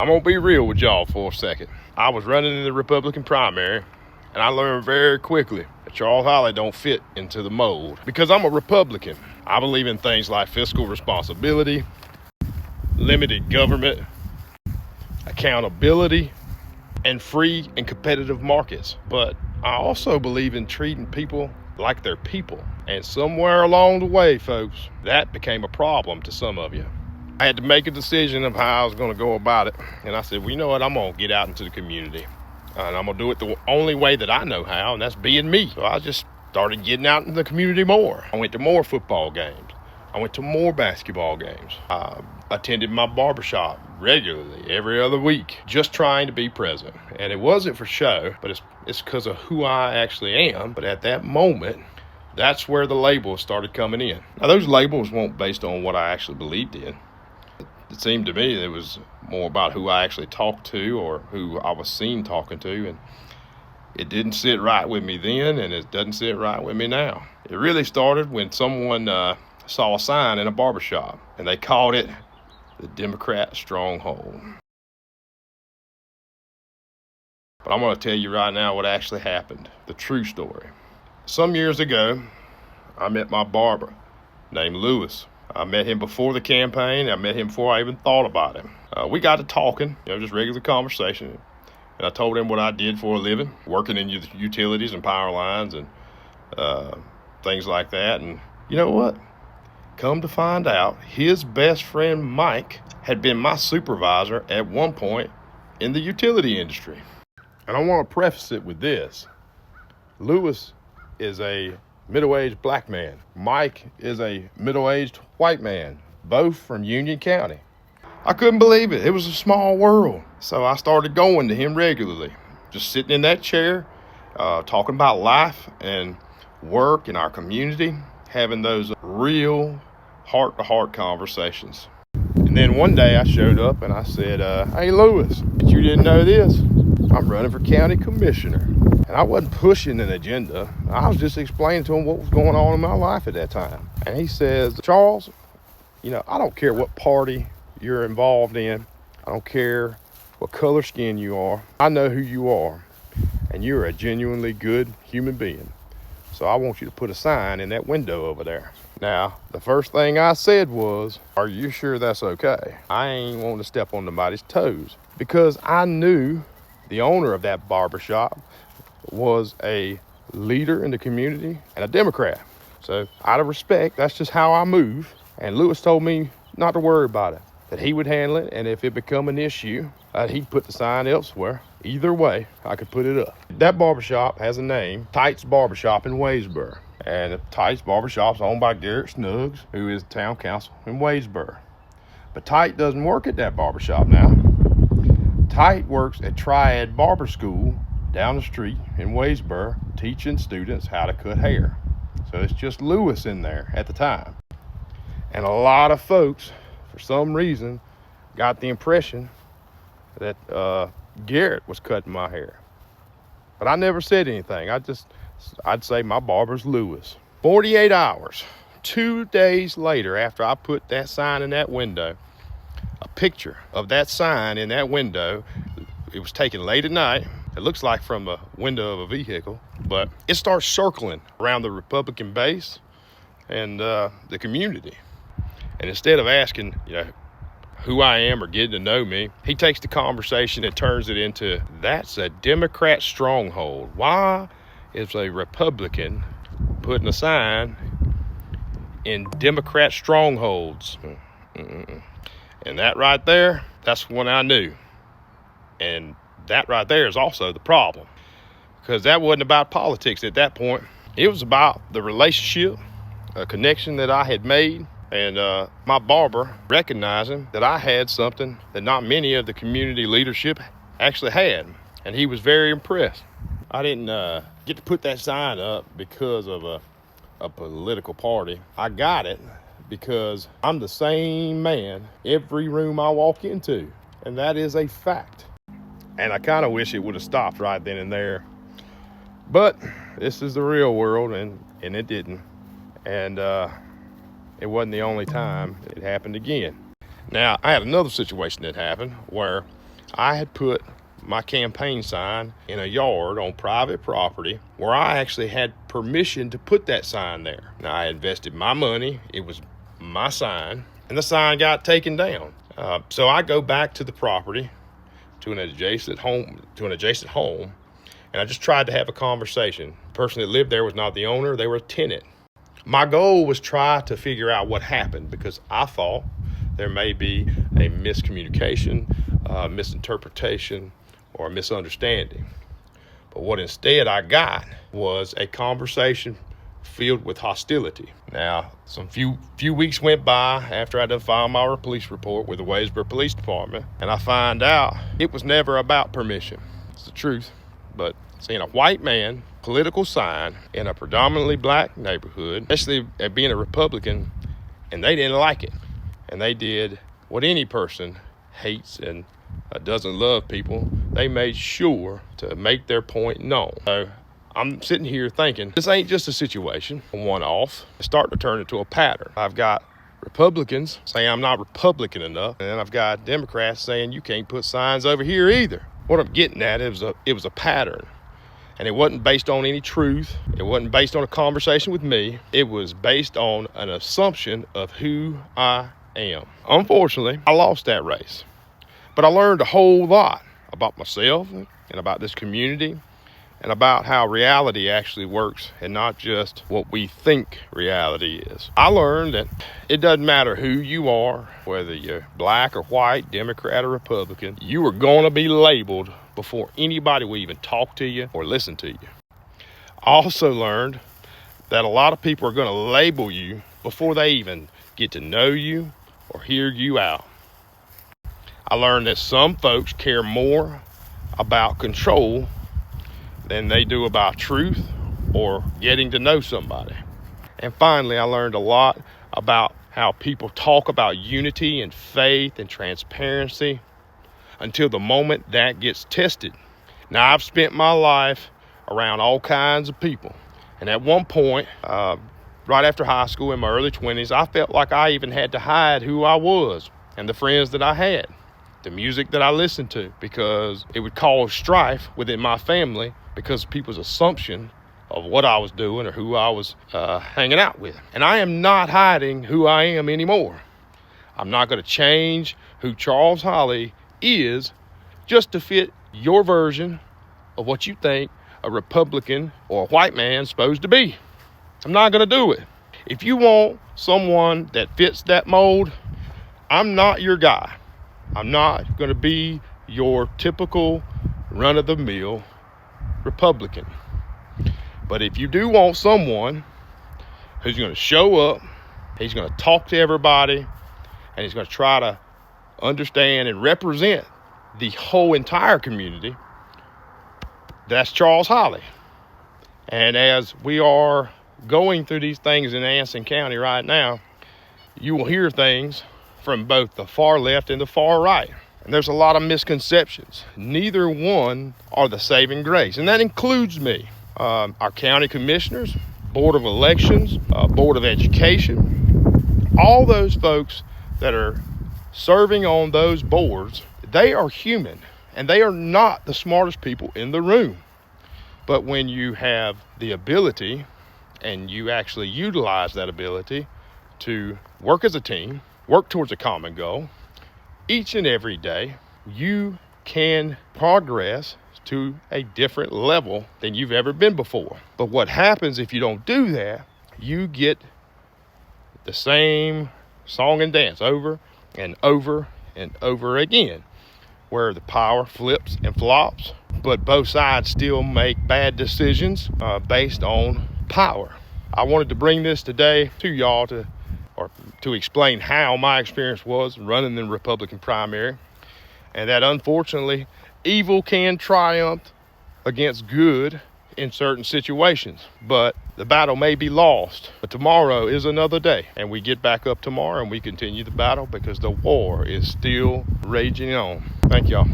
I'm gonna be real with y'all for a second. I was running in the Republican primary, and I learned very quickly that Charles Holley don't fit into the mold because I'm a Republican. I believe in things like fiscal responsibility, limited government, accountability, and free and competitive markets. But I also believe in treating people like they're people. And somewhere along the way, folks, that became a problem to some of you. I had to make a decision of how I was going to go about it. And I said, well, you know what? I'm going to get out into the community. And I'm going to do it the only way that I know how, and that's being me. So I just started getting out in the community more. I went to more football games. I went to more basketball games. I attended my barbershop regularly every other week, just trying to be present. And it wasn't for show, but it's because of who I actually am. But at that moment, that's where the labels started coming in. Now, those labels weren't based on what I actually believed in. It seemed to me that it was more about who I actually talked to or who I was seen talking to. And it didn't sit right with me then, and it doesn't sit right with me now. It really started when someone saw a sign in a barbershop, and they called it the Democrat Stronghold. But I'm going to tell you right now what actually happened, the true story. Some years ago, I met my barber named Lewis. I met him before the campaign. I met him before I even thought about him. We got to talking, just regular conversation. And I told him what I did for a living, working in utilities and power lines and things like that. And you know what? Come to find out, his best friend Mike had been my supervisor at one point in the utility industry. And I want to preface it with this. Lewis is a middle-aged black man. Mike is a middle-aged white man, both from Union County. I couldn't believe it. It was a small world. So I started going to him regularly, just sitting in that chair, talking about life and work in our community, having those real heart-to-heart conversations. And then one day I showed up and I said, hey, Lewis, if you didn't know this, I'm running for county commissioner. And I wasn't pushing an agenda. I was just explaining to him what was going on in my life at that time. And he says, Charles, I don't care what party you're involved in. I don't care what color skin you are. I know who you are. And you're a genuinely good human being. So I want you to put a sign in that window over there. Now, the first thing I said was, are you sure that's okay? I ain't wanting to step on nobody's toes because I knew the owner of that barbershop was a leader in the community and a Democrat. So out of respect, that's just how I move. And Lewis told me not to worry about it, that he would handle it. And if it become an issue, he'd put the sign elsewhere. Either way, I could put it up. That barbershop has a name, Tights Barbershop in Wadesboro. And Tights Barbershop's owned by Garrett Snuggs, who is town council in Wadesboro. But Tight doesn't work at that barbershop now. Tight works at Triad Barber School down the street in Wadesboro, teaching students how to cut hair. So it's just Lewis in there at the time. And a lot of folks, for some reason, got the impression that Garrett was cutting my hair. But I never said anything. I'd say my barber's Lewis. 48 hours, 2 days later after I put that sign in that window, a picture of that sign in that window, it was taken late at night. It looks like from the window of a vehicle, but it starts circling around the Republican base and the community. And instead of asking, who I am or getting to know me, he takes the conversation and turns it into, that's a Democrat stronghold. Why is a Republican putting a sign in Democrat strongholds? And that right there, that's when I knew. And that right there is also the problem, because that wasn't about politics at that point. It was about the relationship, a connection that I had made, and my barber recognizing that I had something that not many of the community leadership actually had, and he was very impressed. I didn't get to put that sign up because of a political party. I got it because I'm the same man every room I walk into, and that is a fact. And I kind of wish it would have stopped right then and there. But this is the real world, and it didn't. And it wasn't the only time it happened again. Now, I had another situation that happened where I had put my campaign sign in a yard on private property where I actually had permission to put that sign there. Now, I invested my money. It was my sign, and the sign got taken down. So I go back to the property, to an adjacent home, and I just tried to have a conversation. The person that lived there was not the owner. They were a tenant. My goal was try to figure out what happened, because I thought there may be a miscommunication, misinterpretation, or a misunderstanding. But what instead I got was a conversation filled with hostility. Now, some few weeks went by after I done filed my police report with the Wadesboro Police Department, and I find out it was never about permission. It's the truth. But seeing a white man political sign in a predominantly black neighborhood, especially being a Republican, and they didn't like it. And they did what any person hates and doesn't love people. They made sure to make their point known. So I'm sitting here thinking, this ain't just a situation, a one-off. It's starting to turn into a pattern. I've got Republicans saying I'm not Republican enough, and then I've got Democrats saying you can't put signs over here either. What I'm getting at, it was a pattern. And it wasn't based on any truth. It wasn't based on a conversation with me. It was based on an assumption of who I am. Unfortunately, I lost that race. But I learned a whole lot about myself and about this community and about how reality actually works and not just what we think reality is. I learned that it doesn't matter who you are, whether you're black or white, Democrat or Republican, you are going to be labeled before anybody will even talk to you or listen to you. I also learned that a lot of people are going to label you before they even get to know you or hear you out. I learned that some folks care more about control than they do about truth or getting to know somebody. And finally, I learned a lot about how people talk about unity and faith and transparency until the moment that gets tested. Now, I've spent my life around all kinds of people. And at one point, right after high school in my early 20s, I felt like I even had to hide who I was and the friends that I had, the music that I listened to, because it would cause strife within my family because of people's assumption of what I was doing or who I was hanging out with. And I am not hiding who I am anymore. I'm not going to change who Charles Holley is just to fit your version of what you think a Republican or a white man's supposed to be. I'm not going to do it. If you want someone that fits that mold, I'm not your guy. I'm not going to be your typical run-of-the-mill Republican. But if you do want someone who's going to show up, he's going to talk to everybody, and he's going to try to understand and represent the whole entire community, that's Charles Holley. And as we are going through these things in Anson County right now, you will hear things from both the far left and the far right. And there's a lot of misconceptions. Neither one are the saving grace. And that includes me. Our county commissioners, Board of Elections, Board of Education, all those folks that are serving on those boards, they are human. And they are not the smartest people in the room. But when you have the ability and you actually utilize that ability to work as a team, work towards a common goal, each and every day, you can progress to a different level than you've ever been before. But what happens if you don't do that, you get the same song and dance over and over and over again, where the power flips and flops, but both sides still make bad decisions based on power. I wanted to bring this today to y'all to explain how my experience was running the Republican primary, and that unfortunately evil can triumph against good in certain situations, but the battle may be lost. But tomorrow is another day, and we get back up tomorrow and we continue the battle because the war is still raging on. Thank y'all.